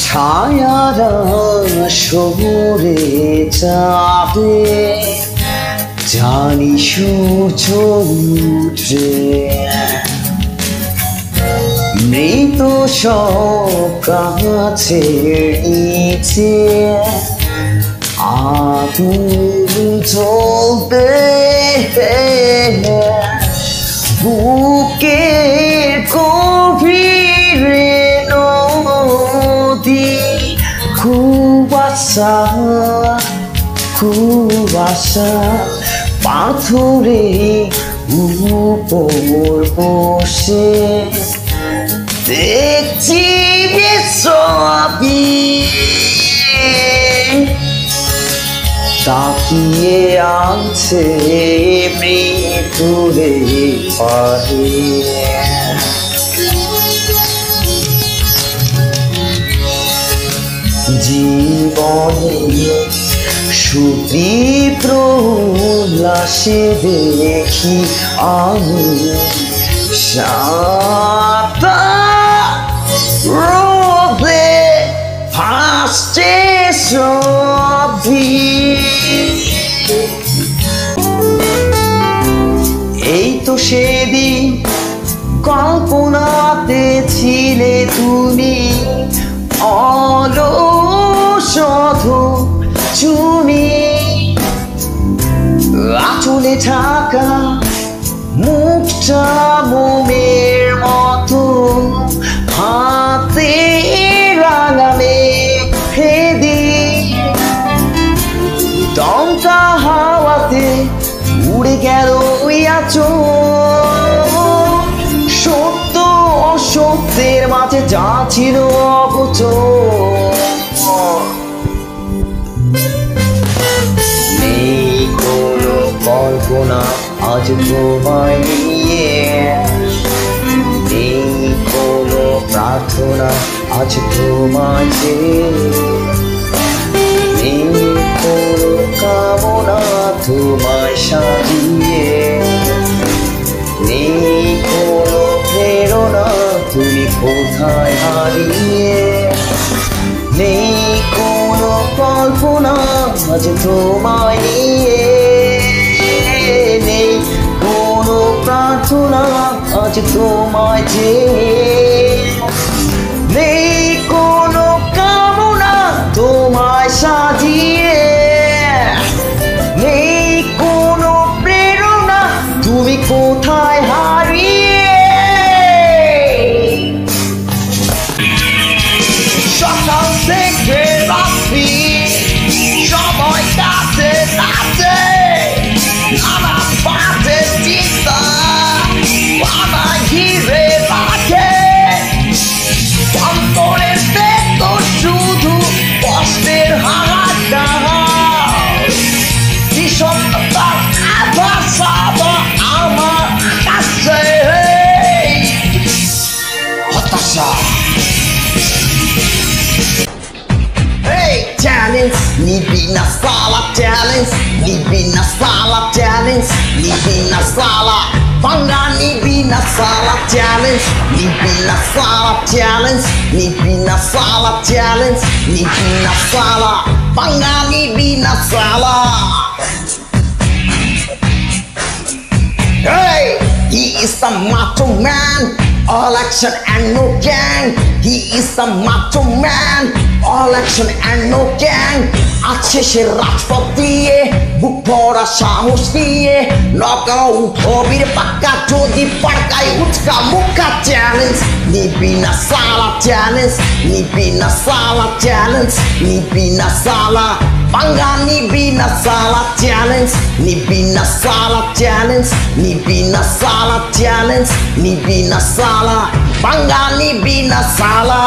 ছায়ারা সরে যাবে জানি সূর্য উঠবে মৃত সব গাছের নিচে আগুন জ্বলবে বুকের গভীরে নদী কুয়াশা কুয়াশা পাথরে উপর বসে দেখছি ছবি তাকিয়ে আছে মৃত্যুরে পারে জীবনে সুতীব্র উল্লাসে দেখি আমি সাতা রোদে ভাসছে ছবি এই তো সেদিন কল্পনাতে ছিলে তুমি অলসধ চুনি আঁচলে ঢাকা মুখটা মোমের মতো হাতে রাঙালে ফেদি দমকা হাওয়াতে উড়ে গেল সত্য অসত্যের মাঝে যা ছিল অগোচর নেই কোনো কল্পনা আজ তোমায় নিয়ে নেই কোনো প্রার্থনা আজ তোমায় চেয়ে নেই কোনো কামনা তোমায় সাজিয়ে নেই কোনো প্রেরণা তুমি কোথায় হারিয়ে নেই কোনো কল্পনা আজ তোমায় নিয়ে নেই কোনো প্রার্থনা আজ তোমায় চেয়ে নেই কোনো কামনা তোমায় সাজিয়ে নেই কোনো প্রেরণা তুমি কোথায় হারিয়ে সকাল থেকে রাত্রি সময় কাছে কাছে আমার পাশে চিন্তা আমার ঘিরে রাখে অন্তরের ভেতর শুধু কষ্টের হাহাকার বিষণ্ণতার আভাস আমার কাছে হতাশা challenge, living a sala challenge, living a sala challenge, living a sala. Banga living a sala challenge, living a sala challenge, living a sala challenge, living a sala. Banga living a sala. Hey, he is a macho man. All action and no gang. He is a macho man. All action and no gang. আছে সে রাজপথ দিয়ে বুক ভরা সাহস দিয়ে knockout হবির পাক্কা যদি পাড়কায় উচকা মুখা challenge নিবি না সালা চ্যালেঞ্জ নিবি না সালা চ্যালেঞ্জ নিবি না সালা পাঙ্গা নিবি না সালা চ্যালেঞ্জ নিবি না সালা চ্যালেঞ্জ নিবি না সালা চ্যালেঞ্জ নিবি না সালা পাঙ্গা নিবি না সালা